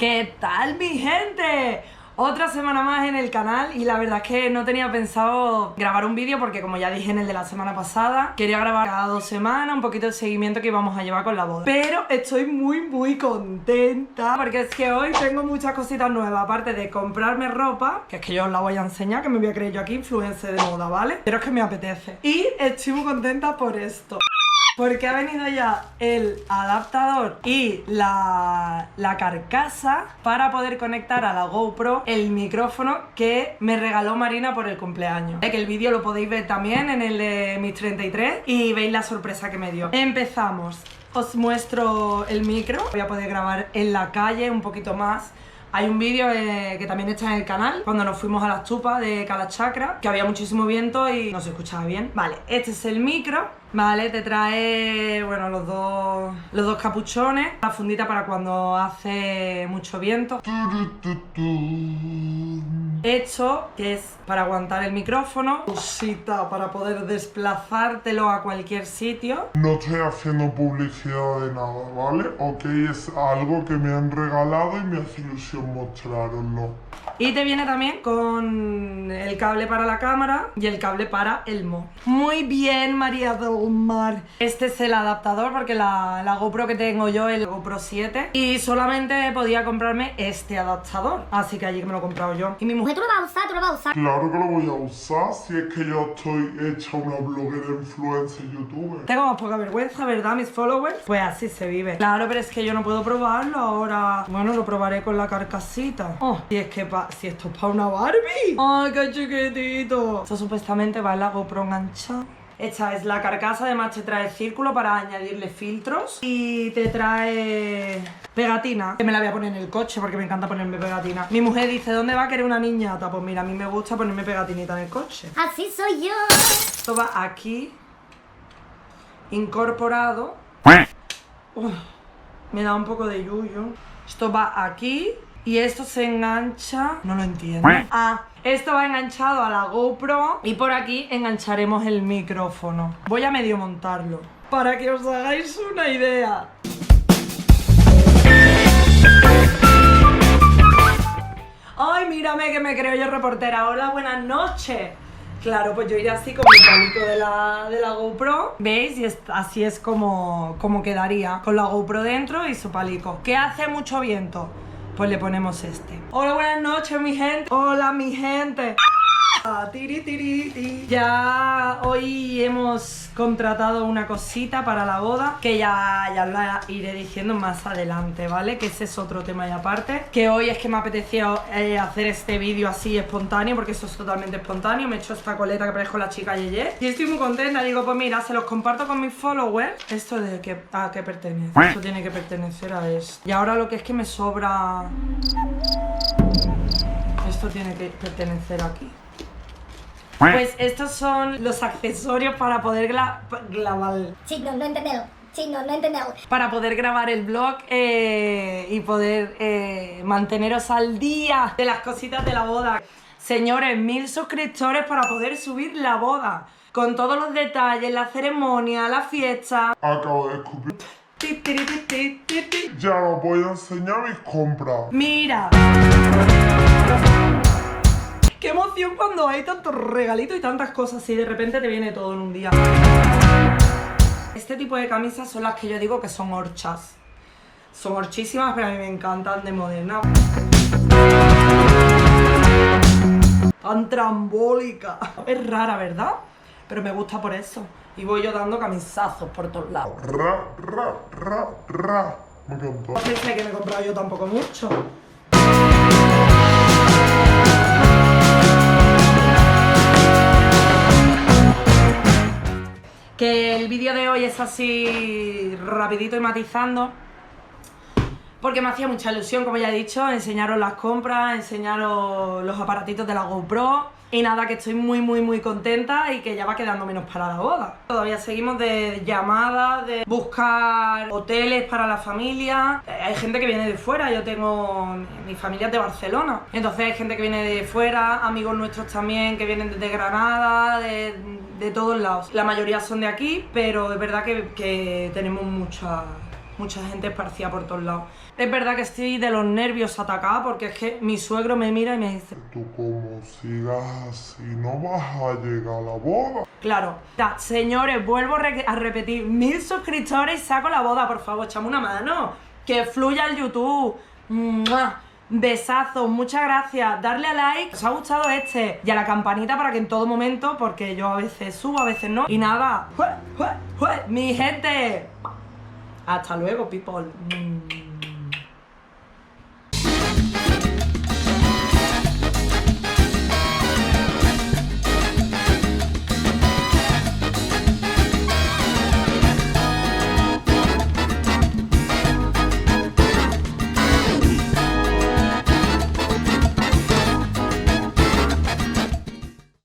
¿Qué tal, mi gente? Otra semana más en el canal y la verdad es que no tenía pensado grabar un vídeo porque, como ya dije en el de la semana pasada, quería grabar cada 2 semanas un poquito de seguimiento que íbamos a llevar con la boda. Pero estoy muy contenta porque es que hoy tengo muchas cositas nuevas, aparte de comprarme ropa, que es que yo os la voy a enseñar, que me voy a creer yo aquí influencer de moda, ¿vale? Pero es que me apetece. Y estoy muy contenta por esto. Porque ha venido ya el adaptador y la carcasa para poder conectar a la GoPro el micrófono que me regaló Marina por el cumpleaños. Que el vídeo lo podéis ver también en el de mis 33 y veis la sorpresa que me dio. Empezamos. Os muestro el micro. Voy a poder grabar en la calle un poquito más. Hay un vídeo que también está en el canal, cuando nos fuimos a la estupa de Calachacra, que había muchísimo viento y no se escuchaba bien. Vale, este es el micro, vale, te trae, bueno, los dos capuchones, la fundita para cuando hace mucho viento. Esto, que es para aguantar el micrófono, cosita para poder desplazártelo a cualquier sitio. No estoy haciendo publicidad de nada, ¿vale? Ok, es algo que me han regalado y me hace ilusión mostraroslo. Y te viene también con el cable para la cámara y el cable para el móvil. Muy bien, María del Mar. Este es el adaptador porque la GoPro que tengo yo es el GoPro 7 y solamente podía comprarme este adaptador. Así que allí que me lo he comprado yo. Y mi mujer, ¿tú lo vas a usar? ¿Tú lo vas a usar? Claro que lo voy a usar, si es que yo estoy hecha una bloguera, influencer, youtuber. tengo más poca vergüenza, ¿verdad, mis followers? Pues así se vive. Claro, pero es que yo no puedo probarlo ahora. Bueno, lo probaré con la carcasita. Oh, y es que si esto es para una Barbie. ¡Ay, qué chiquitito! Esto supuestamente va en la GoPro enganchada. Esta es la carcasa, además te trae círculo para añadirle filtros y te trae pegatina, que me la voy a poner en el coche porque me encanta ponerme pegatina. Mi mujer dice, ¿dónde va a querer una niñata? Pues mira, a mí me gusta ponerme pegatinita en el coche. Así soy yo. Esto va aquí, incorporado. Uf, me da un poco de yuyu. Esto va aquí y esto se engancha... No lo entiendo. Ah, esto va enganchado a la GoPro y por aquí engancharemos el micrófono. Voy a medio montarlo para que os hagáis una idea. Ay, mírame que me creo yo reportera. Hola, buenas noches. Claro, pues yo iré así con mi palico de la GoPro. ¿Veis? Y así es como quedaría. Con la GoPro dentro y su palico. ¿Qué hace mucho viento? Pues le ponemos este. Hola, buenas noches, mi gente. Hola, mi gente. Ya hoy hemos contratado una cosita para la boda que ya la iré diciendo más adelante, ¿vale? Que ese es otro tema y aparte. Que hoy es que me apetecía hacer este vídeo así espontáneo, porque eso es totalmente espontáneo. Me he hecho esta coleta que parezco la chica Yeye y estoy muy contenta. Digo, pues mira, se los comparto con mis followers. ¿Esto de qué, a qué pertenece? Esto tiene que pertenecer a esto. Y ahora lo que es que me sobra... Esto tiene que pertenecer aquí. Pues estos son los accesorios para poder grabar. Sí, no he entendido. Sí, no he entendido. Para poder grabar el vlog y poder manteneros al día de las cositas de la boda. Señores, 1000 suscriptores para poder subir la boda. Con todos los detalles, la ceremonia, la fiesta. Acabo de escupir. Ya os voy a enseñar mis compras. Mira. ¡Qué emoción cuando hay tantos regalitos y tantas cosas y de repente te viene todo en un día! Este tipo de camisas son las que yo digo que son horchas. Son horchísimas, pero a mí me encantan de moderna. Tan trambólica. Es rara, ¿verdad? Pero me gusta por eso. Y voy yo dando camisazos por todos lados. Ra. Me encantó. No pensé que me he comprado yo tampoco mucho. Que el vídeo de hoy es así rapidito y matizando porque me hacía mucha ilusión, como ya he dicho, enseñaros las compras, enseñaros los aparatitos de la GoPro. Y nada, que estoy muy contenta y que ya va quedando menos para la boda. Todavía seguimos de llamadas, de buscar hoteles para la familia. Hay gente que viene de fuera, yo tengo mi familia es de Barcelona. Entonces hay gente que viene de fuera, amigos nuestros también que vienen desde Granada, de todos lados. La mayoría son de aquí, pero es verdad que tenemos mucha gente esparcida por todos lados. Es verdad que estoy de los nervios atacada porque es que mi suegro me mira y me dice... Tú como sigas así no vas a llegar a la boda. Claro, señores, vuelvo a repetir, 1000 suscriptores y saco la boda, por favor, echame una mano, que fluya el YouTube. ¡Mua! Besazos, muchas gracias, darle a like, os ha gustado este y a la campanita para que en todo momento, porque yo a veces subo, a veces no, y nada, mi gente, hasta luego, people.